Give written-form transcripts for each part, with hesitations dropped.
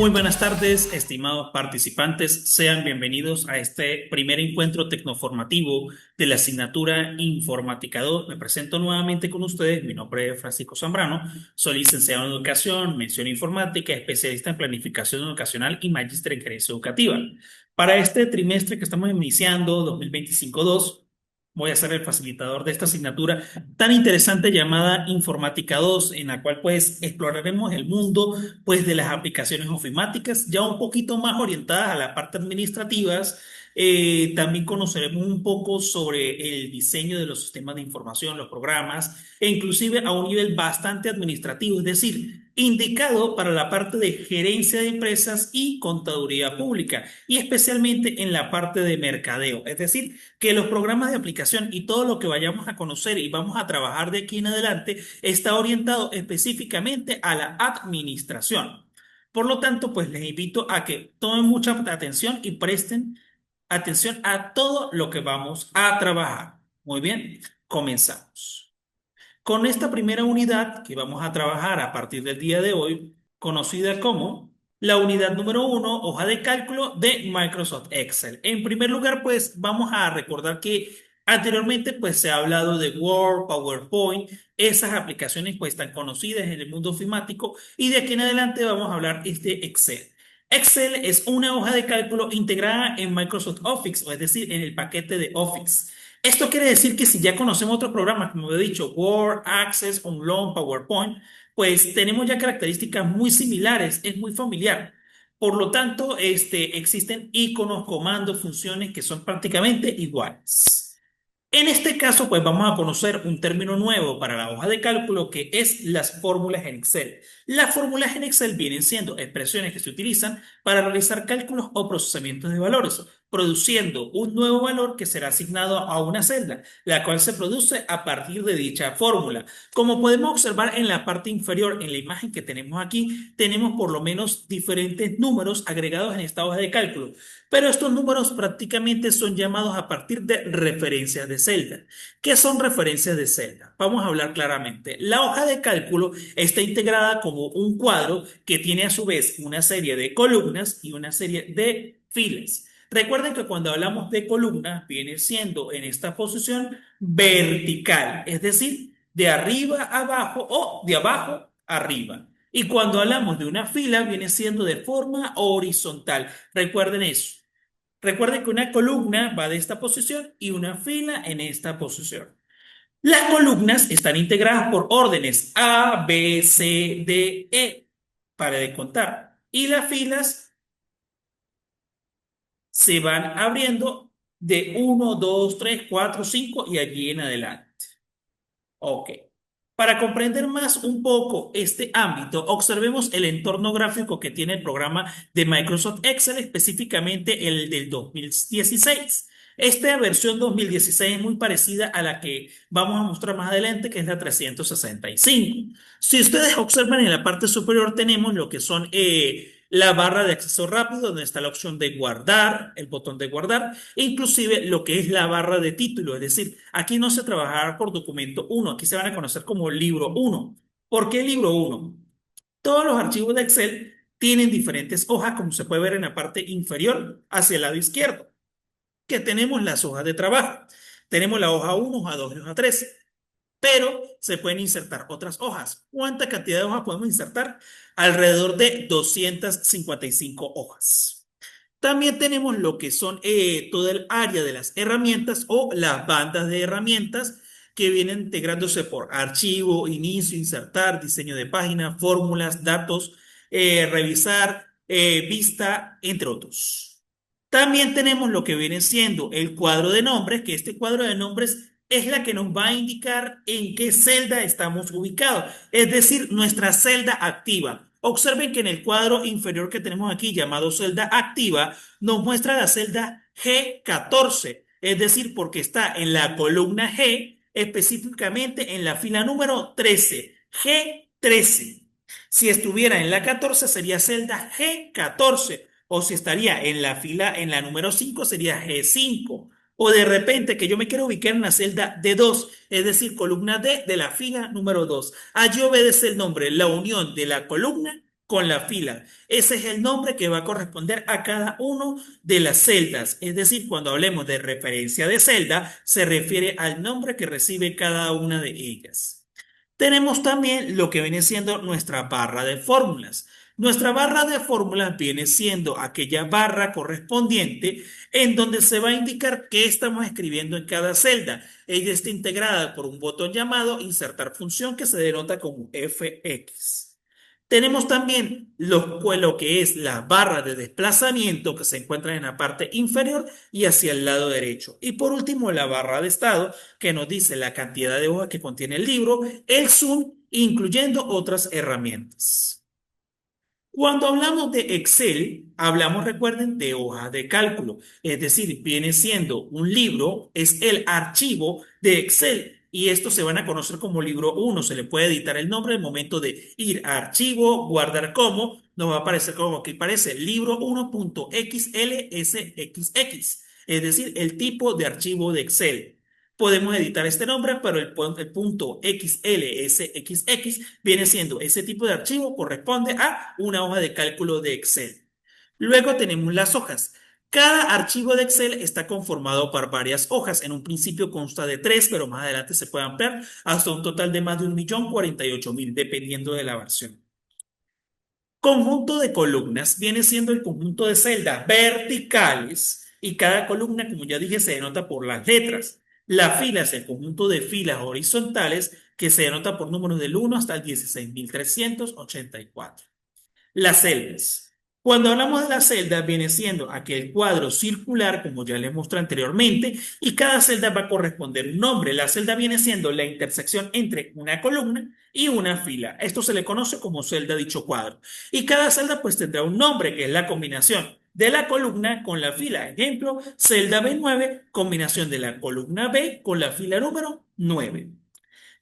Muy buenas tardes, estimados participantes. Sean bienvenidos a este primer encuentro tecnoformativo de la asignatura Informática 2. Me presento nuevamente con ustedes. Mi nombre es Francisco Zambrano. Soy licenciado en Educación, mención informática, especialista en planificación educacional y magíster en gerencia educativa. Para este trimestre que estamos iniciando, 2025-2, voy a ser el facilitador de esta asignatura tan interesante llamada Informática 2, en la cual pues exploraremos el mundo pues de las aplicaciones ofimáticas, ya un poquito más orientadas a la parte administrativas. También conoceremos un poco sobre el diseño de los sistemas de información, los programas, e inclusive a un nivel bastante administrativo, es decir, indicado para la parte de gerencia de empresas y contaduría pública, y especialmente en la parte de mercadeo, es decir, que los programas de aplicación y todo lo que vayamos a conocer y vamos a trabajar de aquí en adelante está orientado específicamente a la administración. Por lo tanto, pues les invito a que tomen mucha atención y presten atención a todo lo que vamos a trabajar. Muy bien, comenzamos. Con esta primera unidad que vamos a trabajar a partir del día de hoy, conocida como la unidad número uno, hoja de cálculo de Microsoft Excel. En primer lugar, pues vamos a recordar que anteriormente pues se ha hablado de Word, PowerPoint, esas aplicaciones pues tan conocidas en el mundo ofimático, y de aquí en adelante vamos a hablar de Excel. Excel es una hoja de cálculo integrada en Microsoft Office, o es decir, en el paquete de Office. Esto quiere decir que si ya conocemos otros programas, como he dicho, Word, Access, Onlone, PowerPoint, pues tenemos ya características muy similares, es muy familiar. Por lo tanto, existen iconos, comandos, funciones que son prácticamente iguales. En este caso, pues vamos a conocer un término nuevo para la hoja de cálculo que es las fórmulas en Excel. Las fórmulas en Excel vienen siendo expresiones que se utilizan para realizar cálculos o procesamientos de valores, produciendo un nuevo valor que será asignado a una celda, la cual se produce a partir de dicha fórmula. Como podemos observar en la parte inferior, en la imagen que tenemos aquí, tenemos por lo menos diferentes números agregados en esta hoja de cálculo. Pero estos números prácticamente son llamados a partir de referencias de celda. ¿Qué son referencias de celda? Vamos a hablar claramente. La hoja de cálculo está integrada como un cuadro que tiene a su vez una serie de columnas y una serie de filas. Recuerden que cuando hablamos de columnas viene siendo en esta posición vertical, es decir, de arriba a abajo o de abajo arriba. Y cuando hablamos de una fila viene siendo de forma horizontal. Recuerden eso. Recuerden que una columna va de esta posición y una fila en esta posición. Las columnas están integradas por órdenes A, B, C, D, E para de contar. Y las filas se van abriendo de uno, 2, 3, 4, 5 y allí en adelante. Ok. Para comprender más un poco este ámbito, observemos el entorno gráfico que tiene el programa de Microsoft Excel, específicamente el del 2016. Esta versión 2016 es muy parecida a la que vamos a mostrar más adelante, que es la 365. Si ustedes observan en la parte superior tenemos lo que son la barra de acceso rápido, donde está la opción de guardar, el botón de guardar, e inclusive lo que es la barra de título, es decir, aquí no se trabajará por documento uno, aquí se van a conocer como libro uno. ¿Por qué libro uno? Todos los archivos de Excel tienen diferentes hojas, como se puede ver en la parte inferior hacia el lado izquierdo, que tenemos las hojas de trabajo. Tenemos la hoja uno, hoja 2 y hoja 3, pero se pueden insertar otras hojas. ¿Cuánta cantidad de hojas podemos insertar? Alrededor de 255 hojas. También tenemos lo que son todo el área de las herramientas o las bandas de herramientas que vienen integrándose por archivo, inicio, insertar, diseño de página, fórmulas, datos, revisar, vista, entre otros. También tenemos lo que viene siendo el cuadro de nombres, que este cuadro de nombres es la que nos va a indicar en qué celda estamos ubicados, es decir, nuestra celda activa. Observen que en el cuadro inferior que tenemos aquí, llamado celda activa, nos muestra la celda G14, es decir, porque está en la columna G, específicamente en la fila número 13, G13. Si estuviera en la 14 sería celda G14, o si estaría en la fila, en la número 5 sería G5. O de repente que yo me quiero ubicar en la celda D2, es decir, columna D de la fila número 2. Allí obedece el nombre, la unión de la columna con la fila. Ese es el nombre que va a corresponder a cada uno de las celdas. Es decir, cuando hablemos de referencia de celda, se refiere al nombre que recibe cada una de ellas. Tenemos también lo que viene siendo nuestra barra de fórmulas. Nuestra barra de fórmulas viene siendo aquella barra correspondiente en donde se va a indicar qué estamos escribiendo en cada celda. Ella está integrada por un botón llamado insertar función que se denota como fx. Tenemos también lo que es la barra de desplazamiento que se encuentra en la parte inferior y hacia el lado derecho. Y por último, la barra de estado que nos dice la cantidad de hojas que contiene el libro, el zoom, incluyendo otras herramientas. Cuando hablamos de Excel, hablamos, recuerden, de hojas de cálculo. Es decir, viene siendo un libro, es el archivo de Excel. Y estos se van a conocer como libro uno. Se le puede editar el nombre al momento de ir a archivo, guardar como. Nos va a aparecer como que parece libro 1.xlsxx. Es decir, el tipo de archivo de Excel. Podemos editar este nombre, pero el punto XLSXX viene siendo ese tipo de archivo, corresponde a una hoja de cálculo de Excel. Luego tenemos las hojas. Cada archivo de Excel está conformado por varias hojas. En un principio consta de tres, pero más adelante se puede ampliar hasta un total de más de 1.048.000, dependiendo de la versión. Conjunto de columnas viene siendo el conjunto de celdas verticales y cada columna, como ya dije, se denota por las letras. La fila es el conjunto de filas horizontales que se denota por números del 1 hasta el 16.384. Las celdas. Cuando hablamos de las celdas, viene siendo aquel cuadro circular, como ya les mostré anteriormente, y cada celda va a corresponder un nombre. La celda viene siendo la intersección entre una columna y una fila. Esto se le conoce como celda dicho cuadro. Y cada celda pues tendrá un nombre, que es la combinación de la columna con la fila. Ejemplo, celda B9, combinación de la columna B con la fila número 9.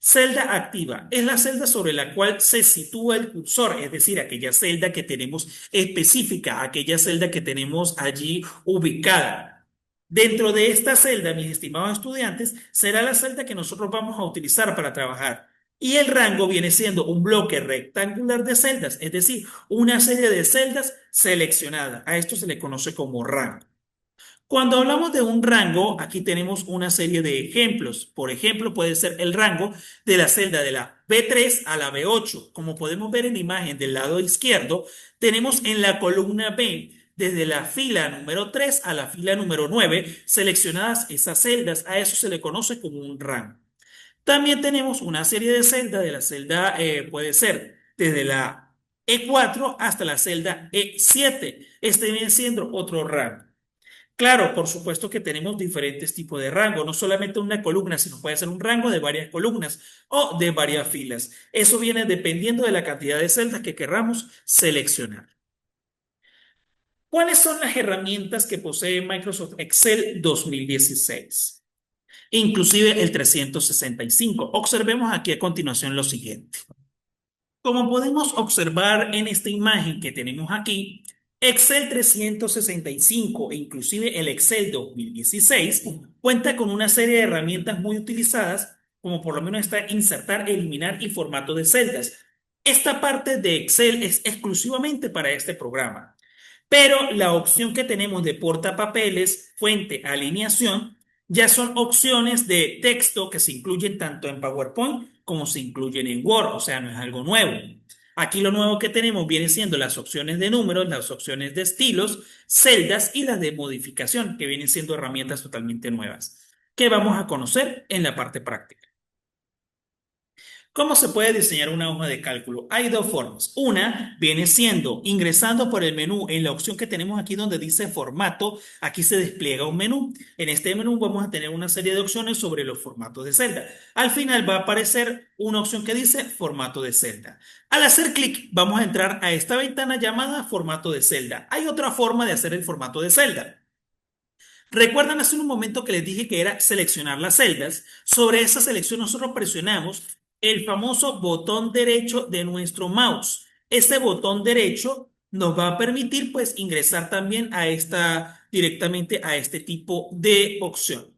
Celda activa es la celda sobre la cual se sitúa el cursor, es decir, aquella celda que tenemos específica, aquella celda que tenemos allí ubicada. Dentro de esta celda, mis estimados estudiantes, será la celda que nosotros vamos a utilizar para trabajar. Y el rango viene siendo un bloque rectangular de celdas, es decir, una serie de celdas seleccionadas. A esto se le conoce como rango. Cuando hablamos de un rango, aquí tenemos una serie de ejemplos. Por ejemplo, puede ser el rango de la celda de la B3 a la B8. Como podemos ver en la imagen del lado izquierdo, tenemos en la columna B, desde la fila número 3 a la fila número 9, seleccionadas esas celdas. A eso se le conoce como un rango. También tenemos una serie de celdas de la celda, puede ser desde la E4 hasta la celda E7. Este viene siendo otro rango. Claro, por supuesto que tenemos diferentes tipos de rango, no solamente una columna, sino puede ser un rango de varias columnas o de varias filas. Eso viene dependiendo de la cantidad de celdas que queramos seleccionar. ¿Cuáles son las herramientas que posee Microsoft Excel 2016? Inclusive el 365. Observemos aquí a continuación lo siguiente. Como podemos observar en esta imagen que tenemos aquí, Excel 365 e inclusive el Excel 2016 cuenta con una serie de herramientas muy utilizadas, como por lo menos está insertar, eliminar y formato de celdas. Esta parte de Excel es exclusivamente para este programa. Pero la opción que tenemos de portapapeles, fuente, alineación, ya son opciones de texto que se incluyen tanto en PowerPoint como se incluyen en Word, o sea, no es algo nuevo. Aquí lo nuevo que tenemos viene siendo las opciones de números, las opciones de estilos, celdas y las de modificación, que vienen siendo herramientas totalmente nuevas, que vamos a conocer en la parte práctica. ¿Cómo se puede diseñar una hoja de cálculo? Hay dos formas. Una viene siendo ingresando por el menú en la opción que tenemos aquí donde dice formato. Aquí se despliega un menú. En este menú vamos a tener una serie de opciones sobre los formatos de celda. Al final va a aparecer una opción que dice formato de celda. Al hacer clic vamos a entrar a esta ventana llamada formato de celda. Hay otra forma de hacer el formato de celda. ¿Recuerdan hace un momento que les dije que era seleccionar las celdas? Sobre esa selección nosotros presionamos el famoso botón derecho de nuestro mouse. Ese botón derecho nos va a permitir pues ingresar también a directamente a este tipo de opción.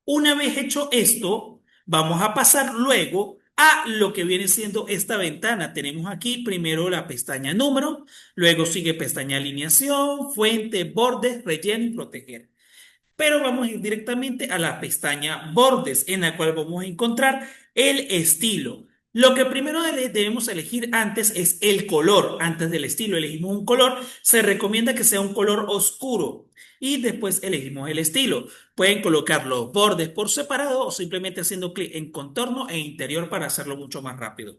Una vez hecho esto, vamos a pasar luego a lo que viene siendo esta ventana. Tenemos aquí primero la pestaña número, luego sigue pestaña alineación, fuente, bordes, relleno y proteger. Pero vamos a ir directamente a la pestaña bordes, en la cual vamos a encontrar el estilo. Lo que primero debemos elegir antes es el color. Antes del estilo elegimos un color. Se recomienda que sea un color oscuro. Y después elegimos el estilo. Pueden colocar los bordes por separado o simplemente haciendo clic en contorno e interior para hacerlo mucho más rápido.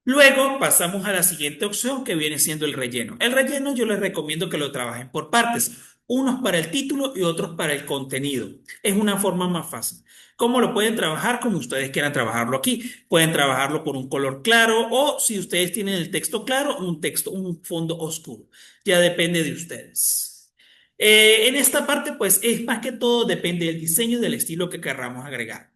Luego pasamos a la siguiente opción que viene siendo el relleno. El relleno yo les recomiendo que lo trabajen por partes, unos para el título y otros para el contenido. Es una forma más fácil. ¿Cómo lo pueden trabajar? Como ustedes quieran trabajarlo aquí. Pueden trabajarlo por un color claro o si ustedes tienen el texto claro, un texto, un fondo oscuro. Ya depende de ustedes. En esta parte, pues es más que todo depende del diseño y del estilo que querramos agregar.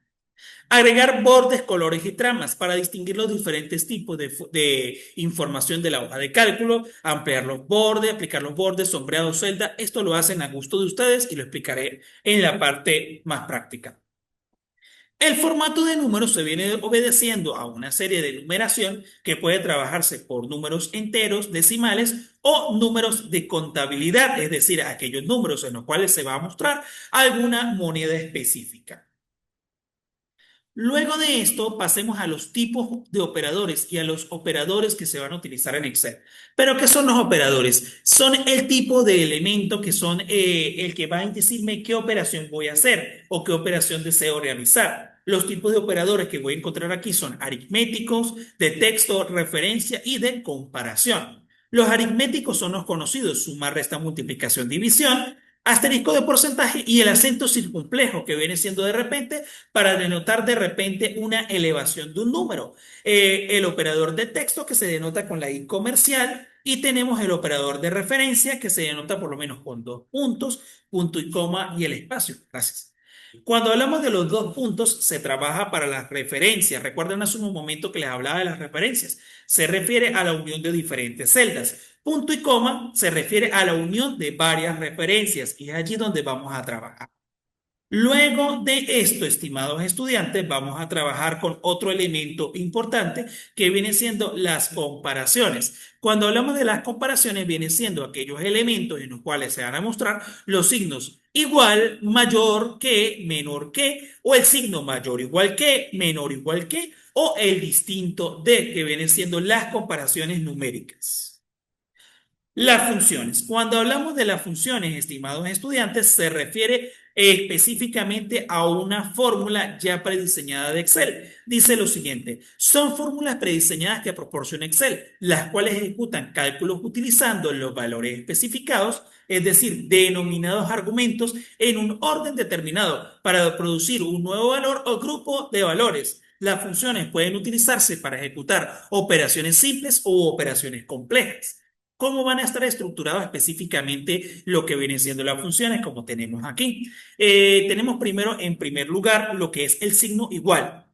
Agregar bordes, colores y tramas para distinguir los diferentes tipos de información de la hoja de cálculo, ampliar los bordes, aplicar los bordes, sombreado, celda. Esto lo hacen a gusto de ustedes y lo explicaré en la parte más práctica. El formato de números se viene obedeciendo a una serie de numeración que puede trabajarse por números enteros, decimales o números de contabilidad, es decir, aquellos números en los cuales se va a mostrar alguna moneda específica. Luego de esto, pasemos a los tipos de operadores y a los operadores que se van a utilizar en Excel. ¿Pero qué son los operadores? Son el tipo de elemento que son el que va a decirme qué operación voy a hacer o qué operación deseo realizar. Los tipos de operadores que voy a encontrar aquí son aritméticos, de texto, referencia y de comparación. Los aritméticos son los conocidos, suma, resta, multiplicación, división, asterisco de porcentaje y el acento circunflejo que viene siendo de repente para denotar de repente una elevación de un número. El operador de texto que se denota con la I comercial y tenemos el operador de referencia que se denota por lo menos con dos puntos, punto y coma y el espacio. Gracias. Cuando hablamos de los dos puntos, se trabaja para las referencias. Recuerden hace un momento que les hablaba de las referencias. Se refiere a la unión de diferentes celdas. Punto y coma se refiere a la unión de varias referencias y es allí donde vamos a trabajar. Luego de esto, estimados estudiantes, vamos a trabajar con otro elemento importante que viene siendo las comparaciones. Cuando hablamos de las comparaciones, vienen siendo aquellos elementos en los cuales se van a mostrar los signos igual, mayor que, menor que, o el signo mayor igual que, menor igual que, o el distinto de, que vienen siendo las comparaciones numéricas. Las funciones. Cuando hablamos de las funciones, estimados estudiantes, se refiere específicamente a una fórmula ya prediseñada de Excel. Dice lo siguiente, son fórmulas prediseñadas que proporciona Excel, las cuales ejecutan cálculos utilizando los valores especificados, es decir, denominados argumentos en un orden determinado para producir un nuevo valor o grupo de valores. Las funciones pueden utilizarse para ejecutar operaciones simples o operaciones complejas. ¿Cómo van a estar estructurados específicamente lo que vienen siendo las funciones, como tenemos aquí? Tenemos primero, en primer lugar, lo que es el signo igual.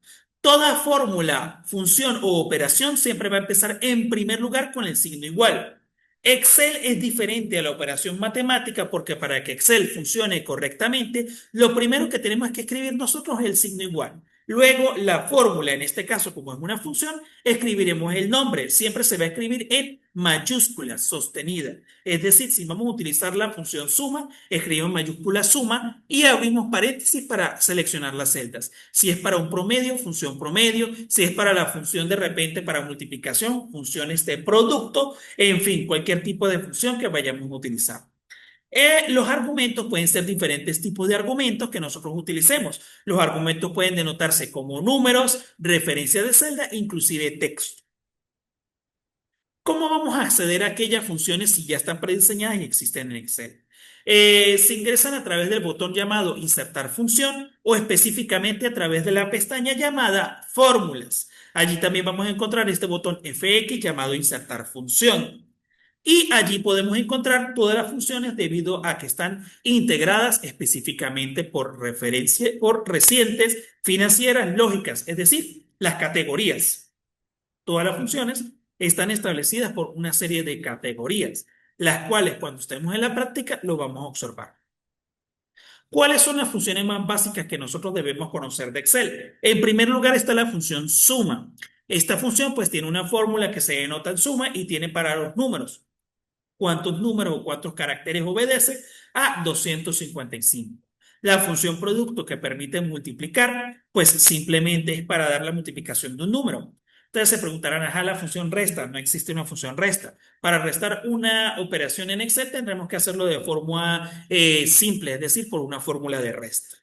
Toda fórmula, función o operación siempre va a empezar en primer lugar con el signo igual. Excel es diferente a la operación matemática porque para que Excel funcione correctamente, lo primero que tenemos que escribir nosotros es el signo igual. Luego, la fórmula, en este caso, como es una función, escribiremos el nombre. Siempre se va a escribir en mayúscula sostenida. Es decir, si vamos a utilizar la función suma, escribimos mayúscula suma y abrimos paréntesis para seleccionar las celdas. Si es para un promedio, función promedio. Si es para la función de repente para multiplicación, funciones de producto. En fin, cualquier tipo de función que vayamos a utilizar. Los argumentos pueden ser diferentes tipos de argumentos que nosotros utilicemos. Los argumentos pueden denotarse como números, referencias de celda, inclusive texto. ¿Cómo vamos a acceder a aquellas funciones si ya están prediseñadas y existen en Excel? Se ingresan a través del botón llamado Insertar función o específicamente a través de la pestaña llamada Fórmulas. Allí también vamos a encontrar este botón FX llamado Insertar función. Y allí podemos encontrar todas las funciones debido a que están integradas específicamente por referencia, por recientes, financieras, lógicas, es decir, las categorías. Todas las funciones están establecidas por una serie de categorías, las cuales cuando estemos en la práctica lo vamos a observar. ¿Cuáles son las funciones más básicas que nosotros debemos conocer de Excel? En primer lugar está la función suma. Esta función pues tiene una fórmula que se denota en suma y tiene para los números. ¿Cuántos números o cuántos caracteres obedece? A 255. La función producto que permite multiplicar, pues simplemente es para dar la multiplicación de un número. Entonces se preguntarán, ajá, la función resta, no existe una función resta. Para restar una operación en Excel tendremos que hacerlo de forma simple, es decir, por una fórmula de resta.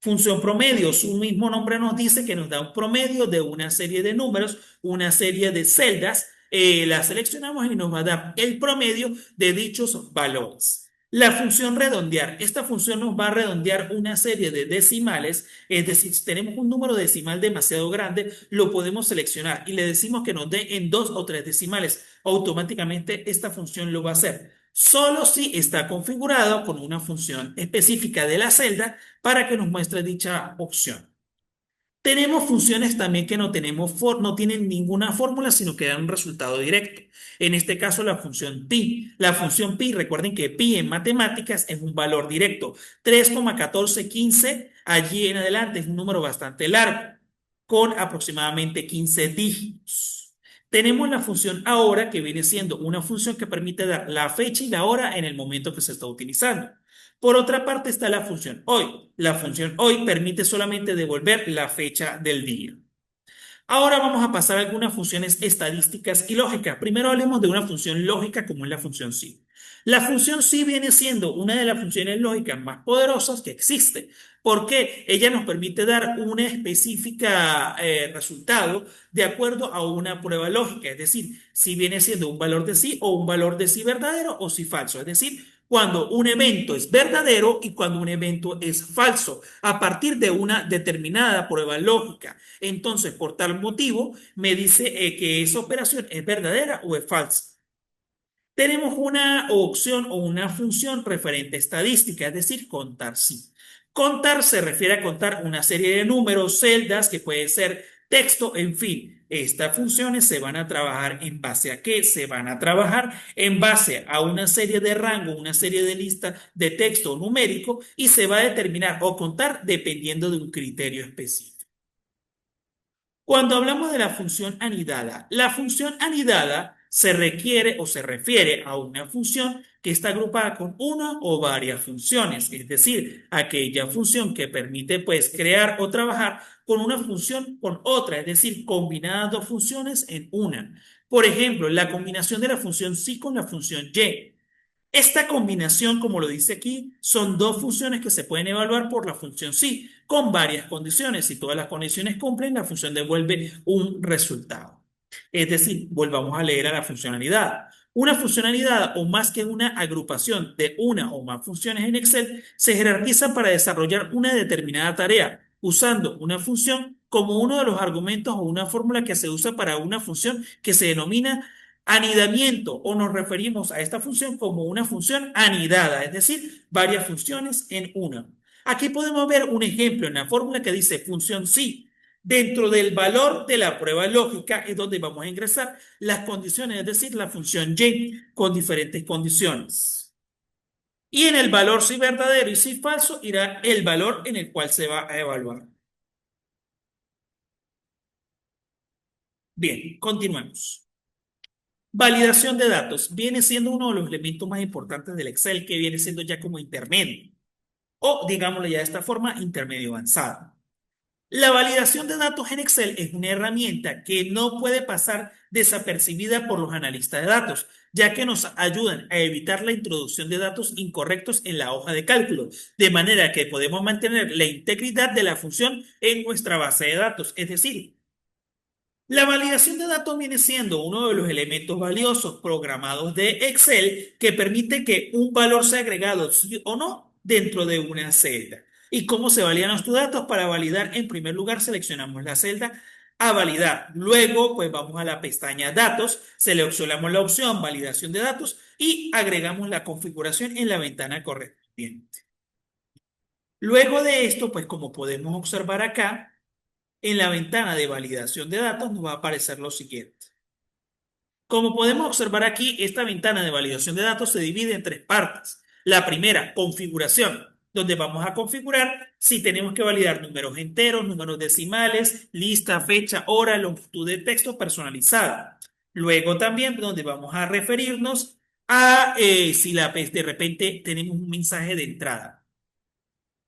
Función promedio, su mismo nombre nos dice que nos da un promedio de una serie de números, una serie de celdas, la seleccionamos y nos va a dar el promedio de dichos valores. La función redondear, esta función nos va a redondear una serie de decimales, es decir, si tenemos un número decimal demasiado grande, lo podemos seleccionar y le decimos que nos dé en dos o tres decimales. Automáticamente esta función lo va a hacer. Solo si está configurado con una función específica de la celda para que nos muestre dicha opción. Tenemos funciones también que no tienen ninguna fórmula, sino que dan un resultado directo. En este caso, la función pi. La función pi, recuerden que pi en matemáticas es un valor directo. 3,1415, allí en adelante es un número bastante largo, con aproximadamente 15 dígitos. Tenemos la función ahora, que viene siendo una función que permite dar la fecha y la hora en el momento que se está utilizando. Por otra parte está la función hoy. La función hoy permite solamente devolver la fecha del día. Ahora vamos a pasar a algunas funciones estadísticas y lógicas. Primero hablemos de una función lógica como es la función si. La función si viene siendo una de las funciones lógicas más poderosas que existe, porque ella nos permite dar una específica resultado de acuerdo a una prueba lógica, es decir, si viene siendo un valor de sí o un valor de sí verdadero o sí falso, es decir, cuando un evento es verdadero y cuando un evento es falso, a partir de una determinada prueba lógica. Entonces, por tal motivo, me dice que esa operación es verdadera o es falsa. Tenemos una opción o una función referente a estadística, es decir, contar sí. Contar se refiere a contar una serie de números, celdas, que puede ser texto, en fin. Estas funciones se van a trabajar en base a qué? Se van a trabajar en base a una serie de rango, una serie de lista de texto numérico y se va a determinar o contar dependiendo de un criterio específico. Cuando hablamos de la función anidada se requiere o se refiere a una función que está agrupada con una o varias funciones, es decir, aquella función que permite pues crear o trabajar con una función con otra, es decir, combinadas dos funciones en una. Por ejemplo, la combinación de la función sí con la función y. Esta combinación, como lo dice aquí, son dos funciones que se pueden evaluar por la función sí, con varias condiciones. Si todas las condiciones cumplen, la función devuelve un resultado. Es decir, volvamos a leer a la funcionalidad. Una funcionalidad o más que una agrupación de una o más funciones en Excel se jerarquizan para desarrollar una determinada tarea, usando una función como uno de los argumentos o una fórmula que se usa para una función que se denomina anidamiento o nos referimos a esta función como una función anidada, es decir, varias funciones en una. Aquí podemos ver un ejemplo en la fórmula que dice función sí. Dentro del valor de la prueba lógica es donde vamos a ingresar las condiciones, es decir, la función y con diferentes condiciones. Y en el valor si verdadero y si falso irá el valor en el cual se va a evaluar. Bien, continuamos. Validación de datos viene siendo uno de los elementos más importantes del Excel, que viene siendo ya como intermedio, o digámoslo ya de esta forma, intermedio avanzado. La validación de datos en Excel es una herramienta que no puede pasar desapercibida por los analistas de datos, ya que nos ayudan a evitar la introducción de datos incorrectos en la hoja de cálculo, de manera que podemos mantener la integridad de la función en nuestra base de datos, es decir, la validación de datos viene siendo uno de los elementos valiosos programados de Excel que permite que un valor sea agregado sí o no dentro de una celda. ¿Y cómo se validan nuestros datos? Para validar, en primer lugar, seleccionamos la celda a validar. Luego, pues vamos a la pestaña Datos, seleccionamos la opción Validación de datos y agregamos la configuración en la ventana correspondiente. Luego de esto, pues como podemos observar acá, en la ventana de validación de datos nos va a aparecer lo siguiente. Como podemos observar aquí, esta ventana de validación de datos se divide en tres partes. La primera, configuración. donde vamos a configurar si tenemos que validar números enteros, números decimales, lista, fecha, hora, longitud de texto personalizada. Luego también donde vamos a referirnos a si de repente tenemos un mensaje de entrada.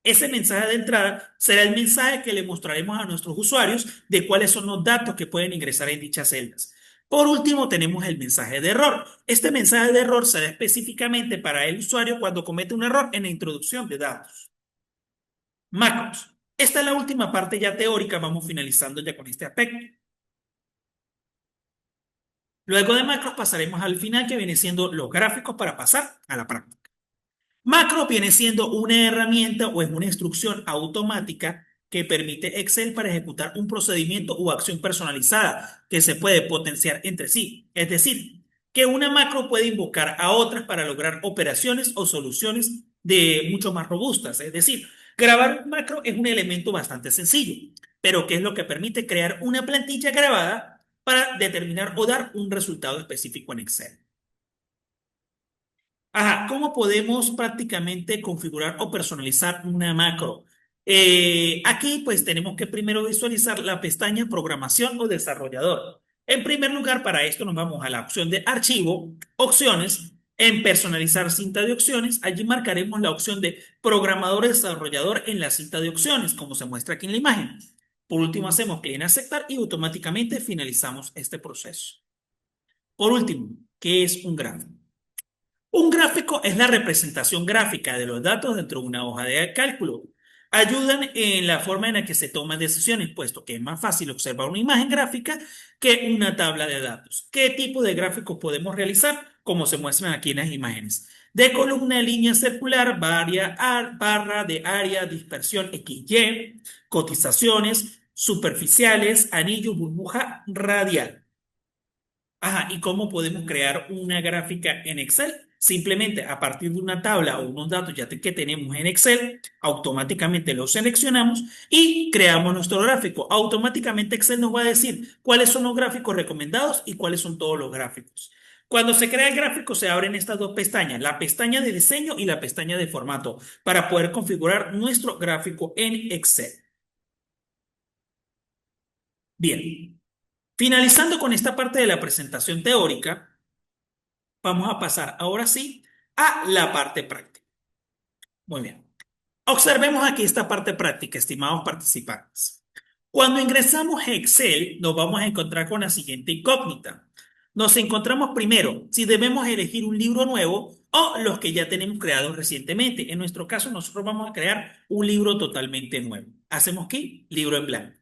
Ese mensaje de entrada será el mensaje que le mostraremos a nuestros usuarios de cuáles son los datos que pueden ingresar en dichas celdas. Por último, tenemos el mensaje de error. Este mensaje de error será específicamente para el usuario cuando comete un error en la introducción de datos. Macros. Esta es la última parte ya teórica, vamos finalizando ya con este aspecto. Luego de macros pasaremos al final que viene siendo los gráficos para pasar a la práctica. Macro viene siendo una herramienta o es una instrucción automática que permite Excel para ejecutar un procedimiento o acción personalizada que se puede potenciar entre sí. Es decir, que una macro puede invocar a otras para lograr operaciones o soluciones de mucho más robustas. Es decir, grabar un macro es un elemento bastante sencillo, pero ¿qué es lo que permite crear una plantilla grabada para determinar o dar un resultado específico en Excel? Ajá, ¿cómo podemos prácticamente configurar o personalizar una macro? Aquí pues tenemos que primero visualizar la pestaña Programación o Desarrollador. En primer lugar, para esto nos vamos a la opción de Archivo, Opciones. En Personalizar cinta de opciones, allí marcaremos la opción de Programador Desarrollador en la cinta de opciones, como se muestra aquí en la imagen. Por último, hacemos clic en Aceptar y automáticamente finalizamos este proceso. Por último, ¿qué es un gráfico? Un gráfico es la representación gráfica de los datos dentro de una hoja de cálculo. Ayudan en la forma en la que se toman decisiones, puesto que es más fácil observar una imagen gráfica que una tabla de datos. ¿Qué tipo de gráficos podemos realizar? Como se muestran aquí en las imágenes. De columna, línea circular, barra de área, dispersión XY, cotizaciones, superficiales, anillo, burbuja, radial. Ajá, ¿y cómo podemos crear una gráfica en Excel? Simplemente a partir de una tabla o unos datos que tenemos en Excel, automáticamente los seleccionamos y creamos nuestro gráfico. Automáticamente Excel nos va a decir cuáles son los gráficos recomendados y cuáles son todos los gráficos. Cuando se crea el gráfico se abren estas dos pestañas, la pestaña de diseño y la pestaña de formato, para poder configurar nuestro gráfico en Excel. Bien, finalizando con esta parte de la presentación teórica. Vamos a pasar ahora sí a la parte práctica. Muy bien. Observemos aquí esta parte práctica, estimados participantes. Cuando ingresamos a Excel, nos vamos a encontrar con la siguiente incógnita. Nos encontramos primero si debemos elegir un libro nuevo o los que ya tenemos creados recientemente. En nuestro caso, nosotros vamos a crear un libro totalmente nuevo. Hacemos clic, libro en blanco.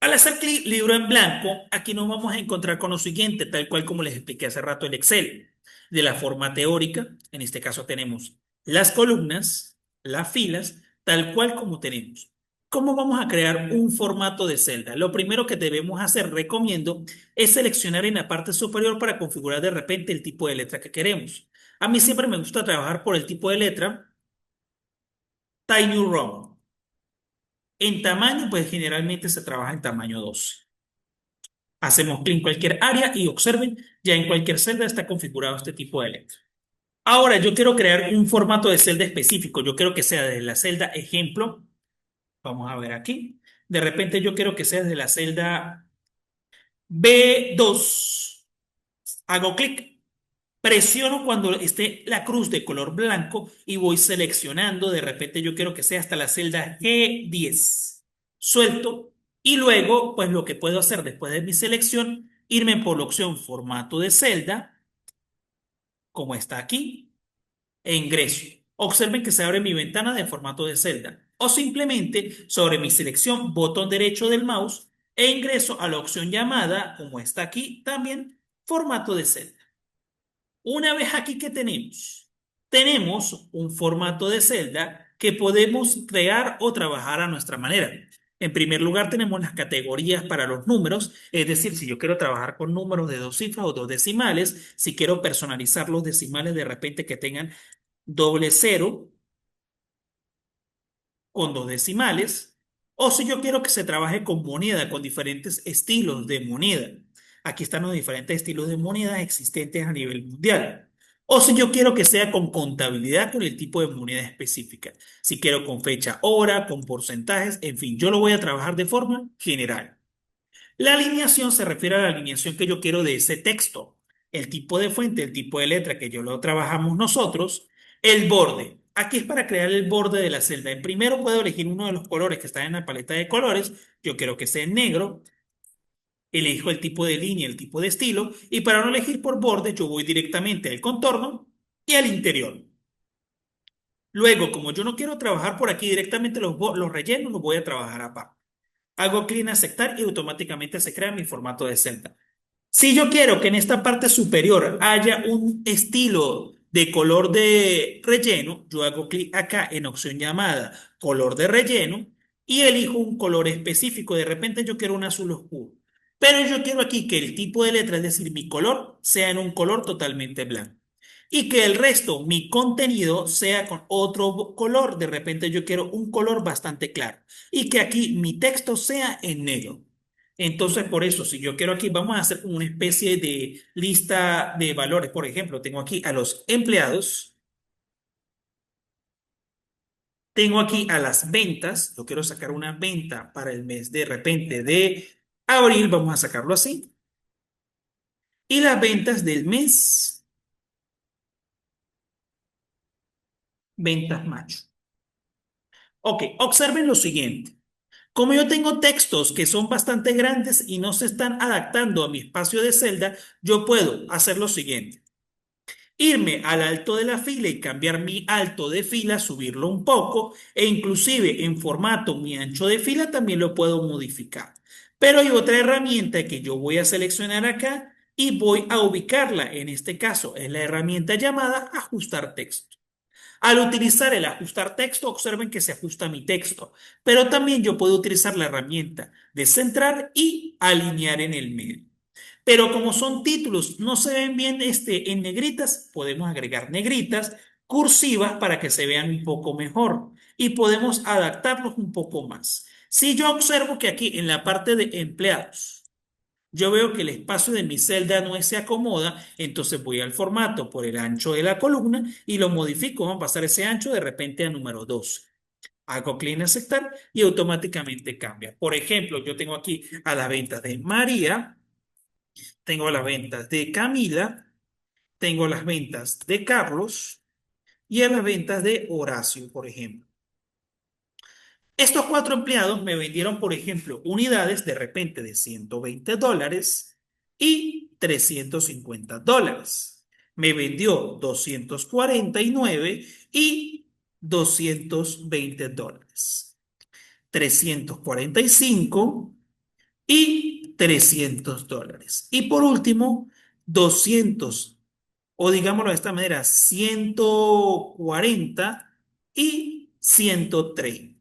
Al hacer clic libro en blanco, aquí nos vamos a encontrar con lo siguiente, tal cual como les expliqué hace rato en Excel. De la forma teórica, en este caso tenemos las columnas, las filas, tal cual como tenemos. ¿Cómo vamos a crear un formato de celda? Lo primero que debemos hacer, recomiendo, es seleccionar en la parte superior para configurar de repente el tipo de letra que queremos. A mí siempre me gusta trabajar por el tipo de letra Tiny Roman. En tamaño, pues generalmente se trabaja en tamaño 12. Hacemos clic en cualquier área y observen, ya en cualquier celda está configurado este tipo de letra. Ahora, yo quiero crear un formato de celda específico. Yo quiero que sea de la celda ejemplo. Vamos a ver aquí. De repente yo quiero que sea de la celda B2. Hago clic. Presiono cuando esté la cruz de color blanco y voy seleccionando. De repente yo quiero que sea hasta la celda G10. Suelto y luego, pues lo que puedo hacer después de mi selección, irme por la opción formato de celda, como está aquí, e ingreso. Observen que se abre mi ventana de formato de celda. O simplemente sobre mi selección, botón derecho del mouse e ingreso a la opción llamada, como está aquí, también formato de celda. Una vez aquí que tenemos un formato de celda que podemos crear o trabajar a nuestra manera. En primer lugar, tenemos las categorías para los números, es decir, si yo quiero trabajar con números de dos cifras o dos decimales, si quiero personalizar los decimales de repente que tengan doble cero con dos decimales, o si yo quiero que se trabaje con moneda, con diferentes estilos de moneda. Aquí están los diferentes estilos de moneda existentes a nivel mundial. O si yo quiero que sea con contabilidad con el tipo de moneda específica. Si quiero con fecha, hora, con porcentajes, en fin, yo lo voy a trabajar de forma general. La alineación se refiere a la alineación que yo quiero de ese texto. El tipo de fuente, el tipo de letra que yo lo trabajamos nosotros. El borde. Aquí es para crear el borde de la celda. En primero puedo elegir uno de los colores que están en la paleta de colores. Yo quiero que sea en negro. Elijo el tipo de línea, el tipo de estilo. Y para no elegir por borde, yo voy directamente al contorno y al interior. Luego, como yo no quiero trabajar por aquí directamente los rellenos, los voy a trabajar aparte. Hago clic en aceptar y automáticamente se crea mi formato de celda. Si yo quiero que en esta parte superior haya un estilo de color de relleno, yo hago clic acá en opción llamada color de relleno y elijo un color específico. De repente yo quiero un azul oscuro. Pero yo quiero aquí que el tipo de letra, es decir, mi color, sea en un color totalmente blanco. Y que el resto, mi contenido, sea con otro color. De repente yo quiero un color bastante claro. Y que aquí mi texto sea en negro. Entonces, por eso, si yo quiero aquí, vamos a hacer una especie de lista de valores. Por ejemplo, tengo aquí a los empleados, tengo aquí a las ventas. Yo quiero sacar una venta para el mes de repente de abril, vamos a sacarlo así. Y las ventas del mes, ventas mayo. Ok, observen lo siguiente. Como yo tengo textos que son bastante grandes y no se están adaptando a mi espacio de celda, yo puedo hacer lo siguiente. Irme al alto de la fila y cambiar mi alto de fila, subirlo un poco e inclusive en formato mi ancho de fila también lo puedo modificar. Pero hay otra herramienta que yo voy a seleccionar acá y voy a ubicarla. En este caso es la herramienta llamada ajustar texto. Al utilizar el ajustar texto, observen que se ajusta mi texto, pero también yo puedo utilizar la herramienta de centrar y alinear en el medio. Pero como son títulos, no se ven bien en negritas, podemos agregar negritas cursivas para que se vean un poco mejor y podemos adaptarlos un poco más. Si yo observo que aquí en la parte de empleados, yo veo que el espacio de mi celda no se acomoda, entonces voy al formato por el ancho de la columna y lo modifico. Vamos a pasar ese ancho de repente a número 12. Hago clic en aceptar y automáticamente cambia. Por ejemplo, yo tengo aquí a las ventas de María, tengo las ventas de Camila, tengo las ventas de Carlos y a las ventas de Horacio, por ejemplo. Estos cuatro empleados me vendieron, por ejemplo, unidades de repente de $120 y $350. Me vendió 249 y $220. 345 y $300. Y por último, 200 o digámoslo de esta manera, 140 y 130.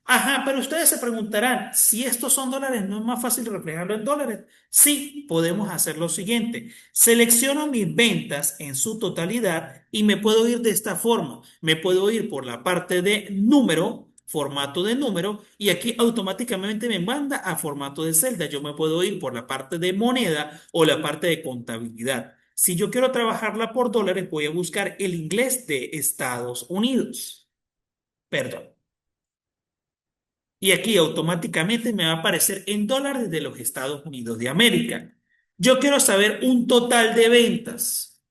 Ajá, pero ustedes se preguntarán, si estos son dólares, ¿no es más fácil reflejarlo en dólares? Sí, podemos hacer lo siguiente. Selecciono mis ventas en su totalidad y me puedo ir de esta forma. Me puedo ir por la parte de número, formato de número, y aquí automáticamente me manda a formato de celda. Yo me puedo ir por la parte de moneda o la parte de contabilidad. Si yo quiero trabajarla por dólares, voy a buscar el inglés de Estados Unidos. Perdón. Y aquí automáticamente me va a aparecer en dólares de los Estados Unidos de América. Yo quiero saber un total de ventas.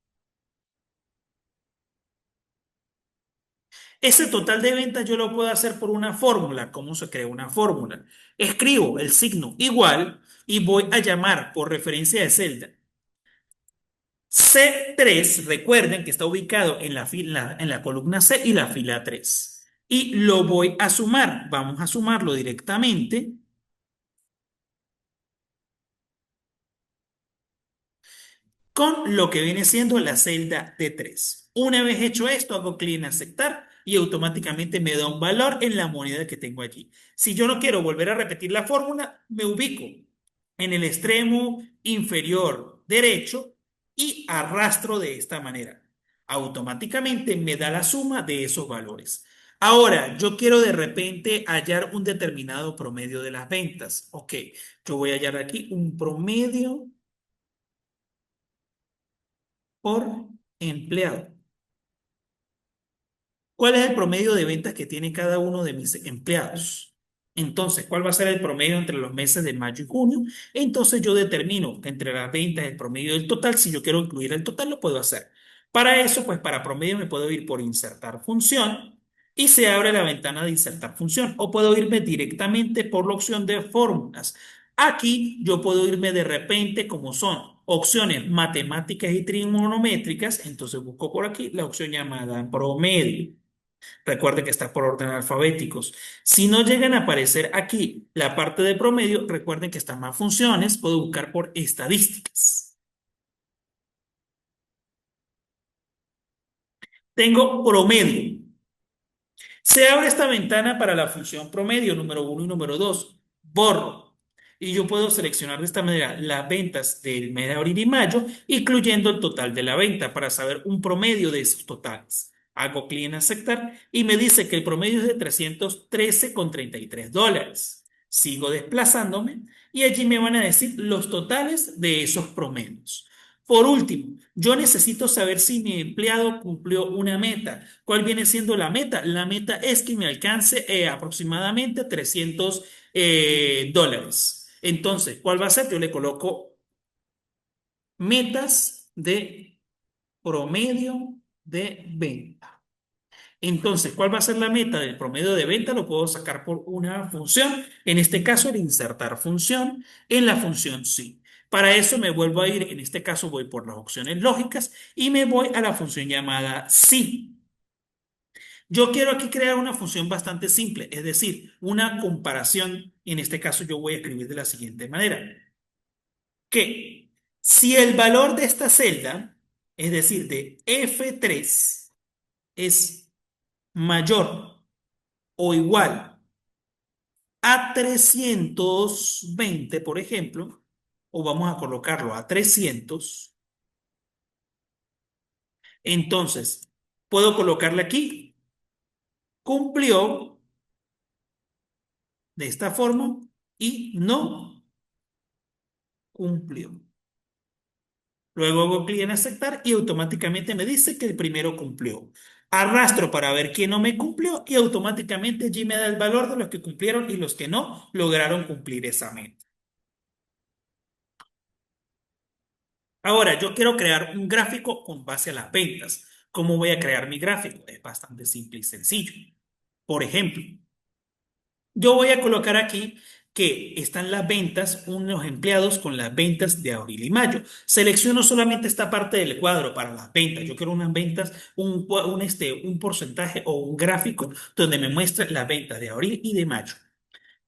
Ese total de ventas yo lo puedo hacer por una fórmula. ¿Cómo se crea una fórmula? Escribo el signo igual y voy a llamar por referencia de celda. C3, recuerden que está ubicado en la fila, en la columna C y la fila 3. Y lo voy a sumar. Vamos a sumarlo directamente con lo que viene siendo la celda D3. Una vez hecho esto, hago clic en aceptar y automáticamente me da un valor en la moneda que tengo allí. Si yo no quiero volver a repetir la fórmula, me ubico en el extremo inferior derecho y arrastro de esta manera. Automáticamente me da la suma de esos valores. Ahora, yo quiero de repente hallar un determinado promedio de las ventas. Ok, yo voy a hallar aquí un promedio por empleado. ¿Cuál es el promedio de ventas que tiene cada uno de mis empleados? Entonces, ¿cuál va a ser el promedio entre los meses de mayo y junio? Entonces yo determino que entre las ventas el promedio del total. Si yo quiero incluir el total, lo puedo hacer. Para eso, pues para promedio me puedo ir por insertar función y se abre la ventana de insertar función. O puedo irme directamente por la opción de fórmulas. Aquí yo puedo irme de repente como son opciones matemáticas y trigonométricas. Entonces busco por aquí la opción llamada promedio. Recuerde que está por orden alfabéticos. Si no llegan a aparecer aquí la parte de promedio, recuerden que están más funciones. Puedo buscar por estadísticas. Tengo promedio. Se abre esta ventana para la función promedio número uno y número 2. Borro. Y yo puedo seleccionar de esta manera las ventas del mes de abril y mayo, incluyendo el total de la venta para saber un promedio de esos totales. Hago clic en aceptar y me dice que el promedio es de $313,33. Sigo desplazándome y allí me van a decir los totales de esos promedios. Por último, yo necesito saber si mi empleado cumplió una meta. ¿Cuál viene siendo la meta? La meta es que me alcance aproximadamente $300. Entonces, ¿cuál va a ser? Yo le coloco metas de promedio de venta. Entonces, ¿cuál va a ser la meta del promedio de venta? Lo puedo sacar por una función. En este caso, el insertar función en la función sí. Para eso me vuelvo a ir, en este caso voy por las opciones lógicas y me voy a la función llamada sí. Yo quiero aquí crear una función bastante simple, es decir, una comparación. En este caso yo voy a escribir de la siguiente manera, que si el valor de esta celda, es decir, de F3, es mayor o igual a 320, por ejemplo, o vamos a colocarlo a 300, entonces puedo colocarle aquí, cumplió de esta forma y no cumplió. Luego hago clic en aceptar y automáticamente me dice que el primero cumplió. Arrastro para ver quién no me cumplió y automáticamente allí me da el valor de los que cumplieron y los que no lograron cumplir esa meta. Ahora, yo quiero crear un gráfico con base a las ventas. ¿Cómo voy a crear mi gráfico? Es bastante simple y sencillo. Por ejemplo, yo voy a colocar aquí que están las ventas, unos empleados con las ventas de abril y mayo. Selecciono solamente esta parte del cuadro para las ventas. Yo quiero unas ventas, un porcentaje o un gráfico donde me muestre las ventas de abril y de mayo.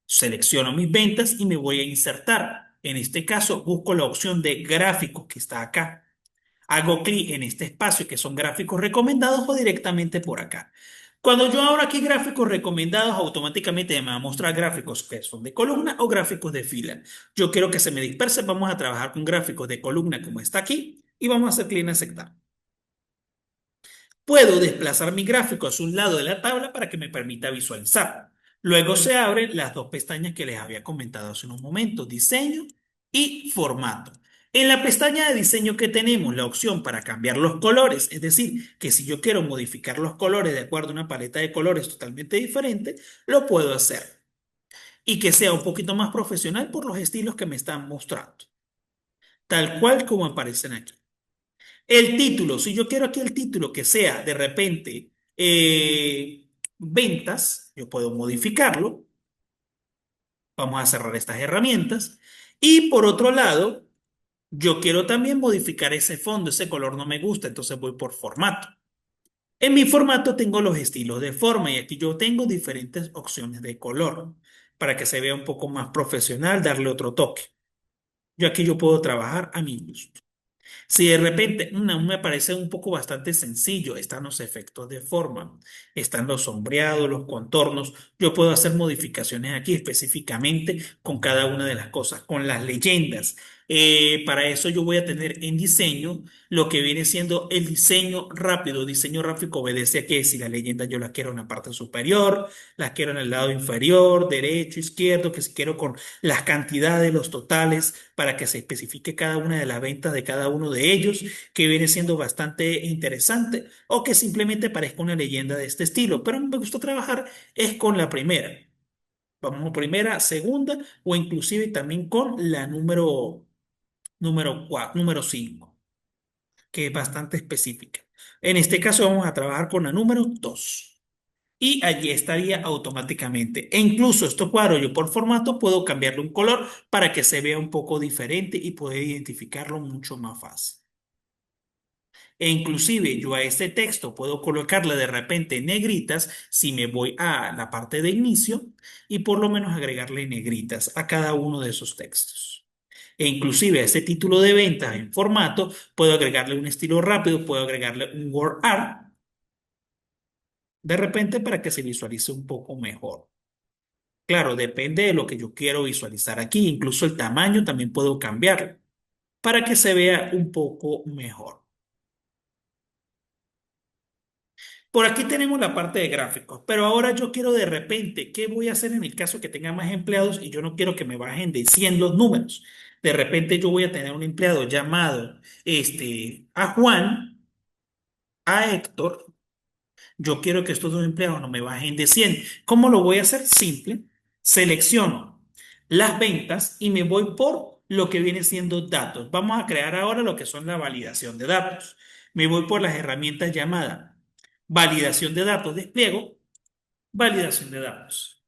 Selecciono mis ventas y me voy a insertar. En este caso, busco la opción de gráficos que está acá. Hago clic en este espacio que son gráficos recomendados o directamente por acá. Cuando yo abro aquí gráficos recomendados, automáticamente me va a mostrar gráficos que son de columna o gráficos de fila. Yo quiero que se me disperse. Vamos a trabajar con gráficos de columna como está aquí y vamos a hacer clic en aceptar. Puedo desplazar mi gráfico hacia un lado de la tabla para que me permita visualizar. Luego se abren las dos pestañas que les había comentado hace unos momentos, diseño y formato. En la pestaña de diseño que tenemos la opción para cambiar los colores, es decir, que si yo quiero modificar los colores de acuerdo a una paleta de colores totalmente diferente, lo puedo hacer. Y que sea un poquito más profesional por los estilos que me están mostrando, tal cual como aparecen aquí. El título, si yo quiero aquí el título que sea de repente ventas, yo puedo modificarlo. Vamos a cerrar estas herramientas. Y por otro lado, yo quiero también modificar ese fondo, ese color no me gusta, entonces voy por formato. En mi formato tengo los estilos de forma y aquí yo tengo diferentes opciones de color para que se vea un poco más profesional, darle otro toque. Yo aquí yo puedo trabajar a mi gusto. Si de repente me parece un poco bastante sencillo, están los efectos de forma, están los sombreados, los contornos, yo puedo hacer modificaciones aquí específicamente con cada una de las cosas, con las leyendas. Para eso yo voy a tener en diseño lo que viene siendo el diseño rápido. Diseño rápido obedece a que si la leyenda yo la quiero en la parte superior, la quiero en el lado inferior, derecho, izquierdo, que si quiero con las cantidades, los totales, para que se especifique cada una de las ventas de cada uno de ellos, que viene siendo bastante interesante, o que simplemente parezca una leyenda de este estilo. Pero me gusta trabajar es con la primera. Vamos, primera, segunda, o inclusive también con la número 4, número 5, que es bastante específica. En este caso vamos a trabajar con la número 2 y allí estaría automáticamente. E incluso estos cuadros yo por formato puedo cambiarle un color para que se vea un poco diferente y poder identificarlo mucho más fácil. E inclusive yo a este texto puedo colocarle de repente negritas si me voy a la parte de inicio y por lo menos agregarle negritas a cada uno de esos textos. E inclusive a ese título de ventas en formato puedo agregarle un estilo rápido, puedo agregarle un word art de repente para que se visualice un poco mejor. Claro, depende de lo que yo quiero visualizar aquí. Incluso el tamaño también puedo cambiarlo para que se vea un poco mejor. Por aquí tenemos la parte de gráficos, pero ahora yo quiero de repente, ¿qué voy a hacer en el caso que tenga más empleados y yo no quiero que me bajen de 100 los números? De repente yo voy a tener un empleado llamado a Juan, a Héctor. Yo quiero que estos dos empleados no me bajen de 100. ¿Cómo lo voy a hacer? Simple. Selecciono las ventas y me voy por lo que viene siendo datos. Vamos a crear ahora lo que son la validación de datos. Me voy por las herramientas llamadas validación de datos, despliego, validación de datos.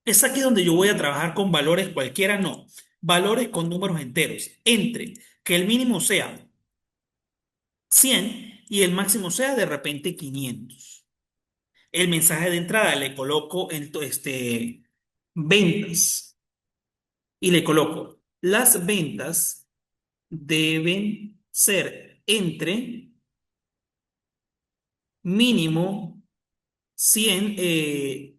Es aquí donde yo voy a trabajar con valores cualquiera, no. Valores con números enteros. Entre que el mínimo sea 100 y el máximo sea de repente 500. El mensaje de entrada le coloco ventas y le coloco las ventas deben ser entre mínimo 100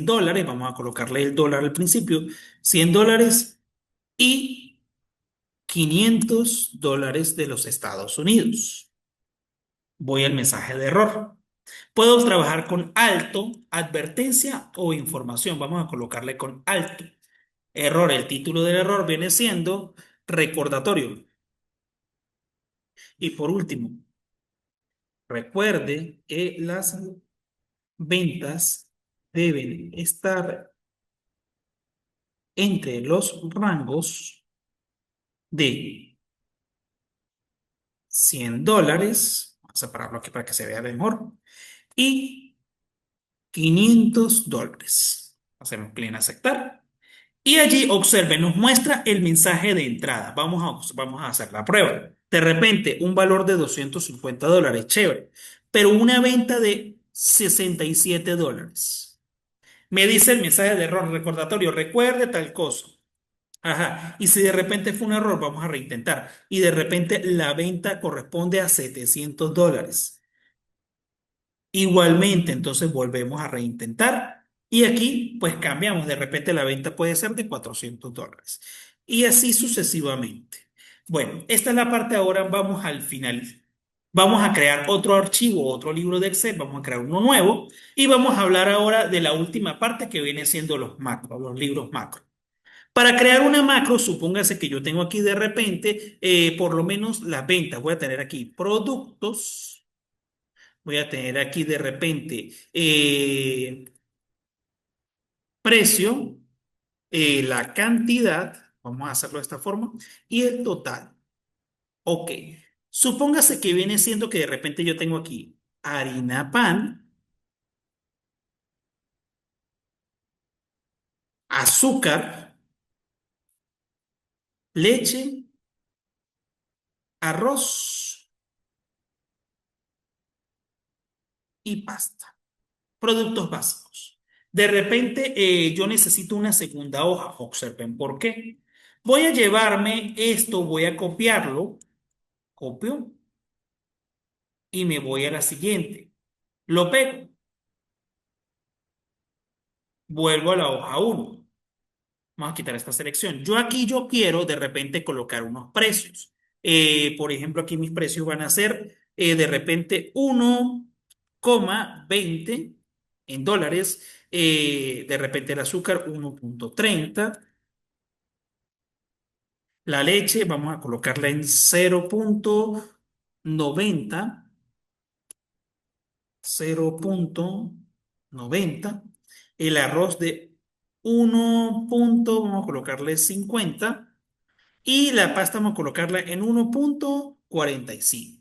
dólares, vamos a colocarle el dólar al principio, 100 dólares y 500 dólares de los Estados Unidos. Voy al mensaje de error. Puedo trabajar con alto, advertencia o información. Vamos a colocarle con alto. Error, el título del error viene siendo recordatorio. Y por último, recuerde que las ventas deben estar entre los rangos de 100 dólares, vamos a separarlo aquí para que se vea mejor, y 500 dólares. Hacemos clic en aceptar. Y allí, observen, nos muestra el mensaje de entrada. Vamos a hacer la prueba. De repente, un valor de 250 dólares, chévere, pero una venta de 67 dólares. Me dice el mensaje de error, recordatorio, recuerde tal cosa. Ajá, y si de repente fue un error, vamos a reintentar. Y de repente la venta corresponde a 700 dólares. Igualmente, entonces volvemos a reintentar y aquí pues cambiamos. De repente la venta puede ser de 400 dólares y así sucesivamente. Bueno, esta es la parte ahora, vamos al final. Vamos a crear otro archivo, otro libro de Excel, vamos a crear uno nuevo y vamos a hablar ahora de la última parte que viene siendo los macros, los libros macros. Para crear una macro, supóngase que yo tengo aquí de repente por lo menos las ventas. Voy a tener aquí productos. Voy a tener aquí de repente precio, la cantidad, vamos a hacerlo de esta forma, y el total. Ok. Supóngase que viene siendo que de repente yo tengo aquí harina pan, azúcar, leche, arroz y pasta. Productos básicos. De repente yo necesito una segunda hoja. Observen por qué. Voy a llevarme esto, voy a copiarlo, copio y me voy a la siguiente. Lo pego, vuelvo a la hoja uno. Vamos a quitar esta selección. Yo aquí yo quiero de repente colocar unos precios. Por ejemplo, aquí mis precios van a ser de repente 1,20 en dólares. De repente el azúcar 1,30. La leche vamos a colocarla en 0,90. 0,90. El arroz de 1 vamos a colocarle 50. Y la pasta vamos a colocarla en 1,45.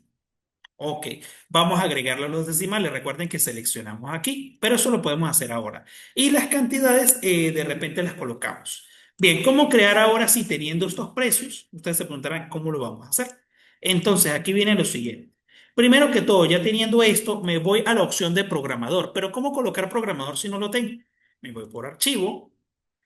Ok, vamos a agregarle a los decimales. Recuerden que seleccionamos aquí, pero eso lo podemos hacer ahora. Y las cantidades de repente las colocamos. Bien, ¿cómo crear ahora si teniendo estos precios? Ustedes se preguntarán cómo lo vamos a hacer. Entonces, aquí viene lo siguiente. Primero que todo, ya teniendo esto, me voy a la opción de programador. Pero ¿cómo colocar programador si no lo tengo? Me voy por archivo,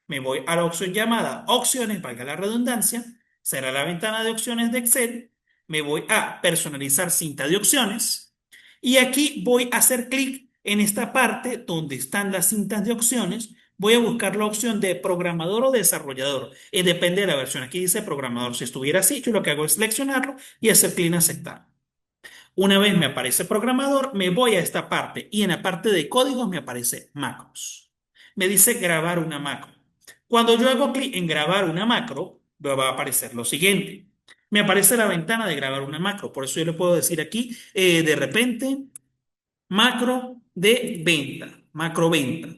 me voy a la opción llamada opciones, valga la redundancia, será la ventana de opciones de Excel. Me voy a personalizar cinta de opciones y aquí voy a hacer clic en esta parte donde están las cintas de opciones. Voy a buscar la opción de programador o desarrollador. Depende de la versión. Aquí dice programador. Si estuviera así, yo lo que hago es seleccionarlo y hacer clic en aceptar. Una vez me aparece programador, me voy a esta parte y en la parte de códigos me aparece macros. Me dice grabar una macro. Cuando yo hago clic en grabar una macro, me va a aparecer lo siguiente. Me aparece la ventana de grabar una macro. Por eso yo le puedo decir aquí, de repente, macro de venta, macro venta.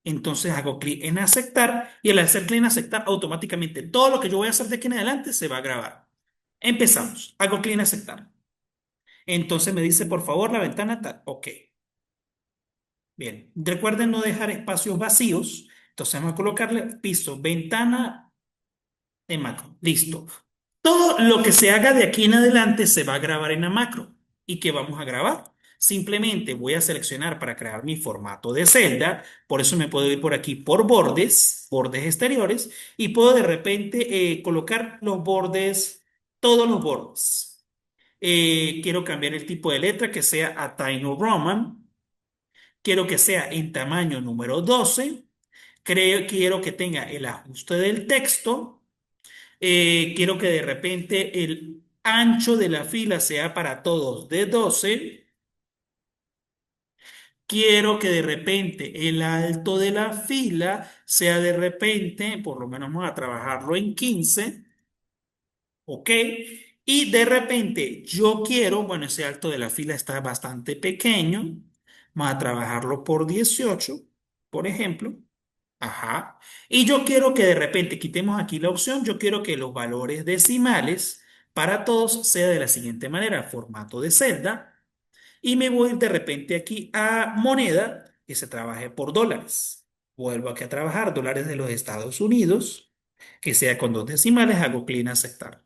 Entonces hago clic en aceptar y al hacer clic en aceptar, automáticamente todo lo que yo voy a hacer de aquí en adelante se va a grabar. Empezamos. Hago clic en aceptar. Entonces me dice, por favor, la ventana tal. Ok, bien. Recuerden no dejar espacios vacíos. Entonces vamos a colocarle piso, ventana de macro. Listo. Todo lo que se haga de aquí en adelante se va a grabar en la macro. ¿Y qué vamos a grabar? Simplemente voy a seleccionar para crear mi formato de celda. Por eso me puedo ir por aquí por bordes, bordes exteriores, y puedo de repente colocar los bordes, todos los bordes. Quiero cambiar el tipo de letra que sea a Tiny Roman. Quiero que sea en tamaño número 12. Quiero que tenga el ajuste del texto. Quiero que de repente el ancho de la fila sea para todos de 12. Quiero que de repente el alto de la fila sea de repente, por lo menos vamos a trabajarlo en 15. ¿Ok? Y de repente yo quiero, bueno, ese alto de la fila está bastante pequeño, vamos a trabajarlo por 18, por ejemplo. Ajá. Y yo quiero que de repente quitemos aquí la opción, yo quiero que los valores decimales para todos sea de la siguiente manera, formato de celda, y me voy de repente aquí a moneda, que se trabaje por dólares. Vuelvo aquí a trabajar dólares de los Estados Unidos, que sea con dos decimales, hago clic en aceptar.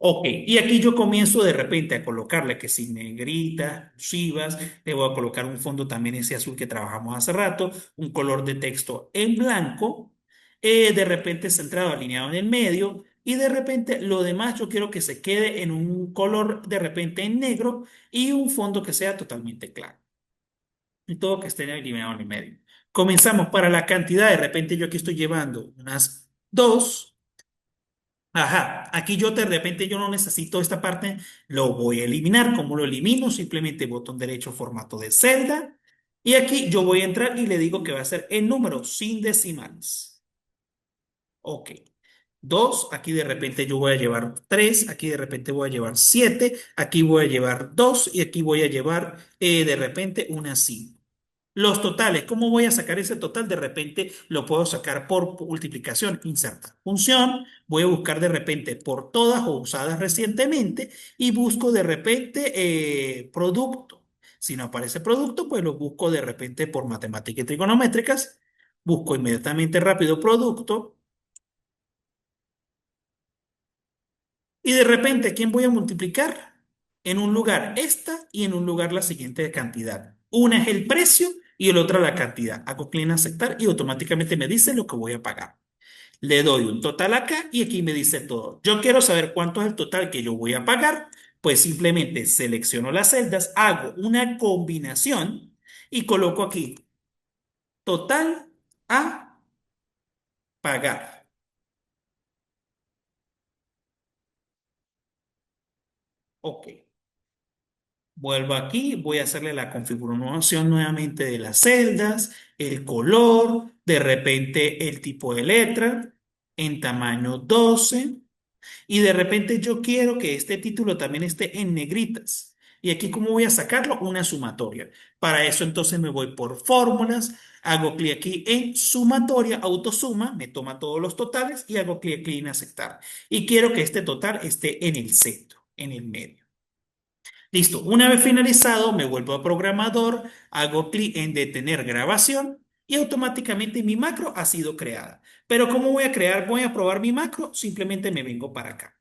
Ok, y aquí yo comienzo de repente a colocarle que si negritas, cursivas, le voy a colocar un fondo también ese azul que trabajamos hace rato, un color de texto en blanco, de repente centrado, alineado en el medio, y de repente lo demás yo quiero que se quede en un color de repente en negro y un fondo que sea totalmente claro, y todo que esté alineado en el medio. Comenzamos para la cantidad, de repente yo aquí estoy llevando unas dos. Ajá, aquí yo de repente yo no necesito esta parte, lo voy a eliminar. ¿Cómo lo elimino? Simplemente botón derecho, formato de celda. Y aquí yo voy a entrar y le digo que va a ser en números sin decimales. Ok. Dos, aquí de repente yo voy a llevar tres, aquí de repente voy a llevar siete, aquí voy a llevar dos y aquí voy a llevar de repente una cinco. Los totales, ¿cómo voy a sacar ese total? De repente lo puedo sacar por multiplicación, insertar función, voy a buscar de repente por todas o usadas recientemente y busco de repente producto. Si no aparece producto, pues lo busco de repente por matemáticas y trigonométricas. Busco inmediatamente rápido producto y de repente, ¿quién voy a multiplicar? En un lugar esta y en un lugar la siguiente cantidad. Una es el precio y el otro la cantidad. Hago clic en aceptar y automáticamente me dice lo que voy a pagar. Le doy un total acá y aquí me dice todo. Yo quiero saber cuánto es el total que yo voy a pagar. Pues simplemente selecciono las celdas, hago una combinación y coloco aquí total a pagar. Ok. Vuelvo aquí, voy a hacerle la configuración nuevamente de las celdas, el color, de repente el tipo de letra en tamaño 12 y de repente yo quiero que este título también esté en negritas. Y aquí, ¿cómo voy a sacarlo? Una sumatoria. Para eso entonces me voy por fórmulas, hago clic aquí en sumatoria, autosuma, me toma todos los totales y hago clic aquí en aceptar. Y quiero que este total esté en el centro, en el medio. Listo, una vez finalizado, me vuelvo a programador, hago clic en detener grabación y automáticamente mi macro ha sido creada. Pero ¿cómo voy a crear? Voy a probar mi macro, simplemente me vengo para acá.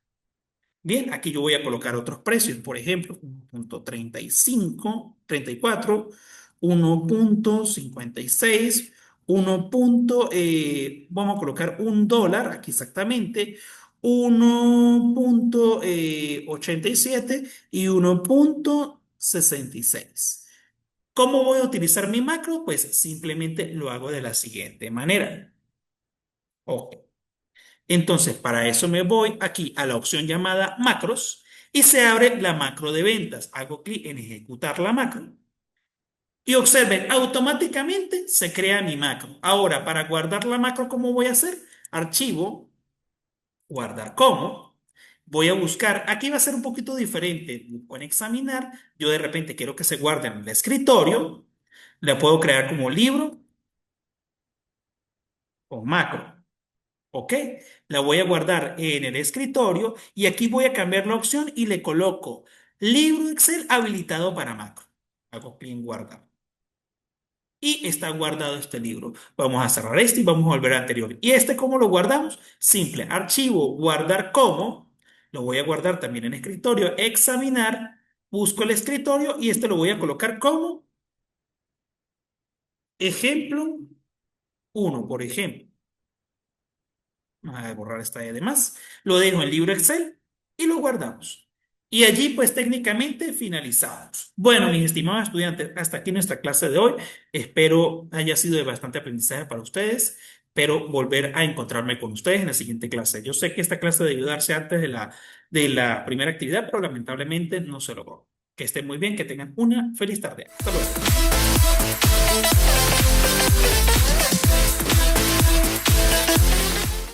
Bien, aquí yo voy a colocar otros precios, por ejemplo, 1.35, 34, 1.56, 1. Vamos a colocar $1, aquí exactamente, 1.87 y 1.66. ¿Cómo voy a utilizar mi macro? Pues simplemente lo hago de la siguiente manera. Ok. Entonces, para eso me voy aquí a la opción llamada macros y se abre la macro de ventas. Hago clic en ejecutar la macro y observen, automáticamente se crea mi macro. Ahora, para guardar la macro, ¿cómo voy a hacer? Archivo, guardar como. Voy a buscar, aquí va a ser un poquito diferente. Busco en examinar. Yo de repente quiero que se guarde en el escritorio. La puedo crear como libro o macro. ¿Ok? La voy a guardar en el escritorio y aquí voy a cambiar la opción y le coloco libro Excel habilitado para macro. Hago clic en guardar. Y está guardado este libro. Vamos a cerrar este y vamos a volver al anterior. ¿Y este cómo lo guardamos? Simple. Archivo, guardar como. Lo voy a guardar también en escritorio. Examinar. Busco el escritorio y este lo voy a colocar como ejemplo uno, por ejemplo. A borrar esta de más. Lo dejo en libro Excel y lo guardamos. Y allí pues técnicamente finalizamos. Bueno, mis estimados estudiantes, hasta aquí nuestra clase de hoy. Espero haya sido de bastante aprendizaje para ustedes. Pero volver a encontrarme con ustedes en la siguiente clase. Yo sé que esta clase debió darse antes de la primera actividad, pero lamentablemente no se logró. Que estén muy bien, que tengan una feliz tarde. Hasta luego.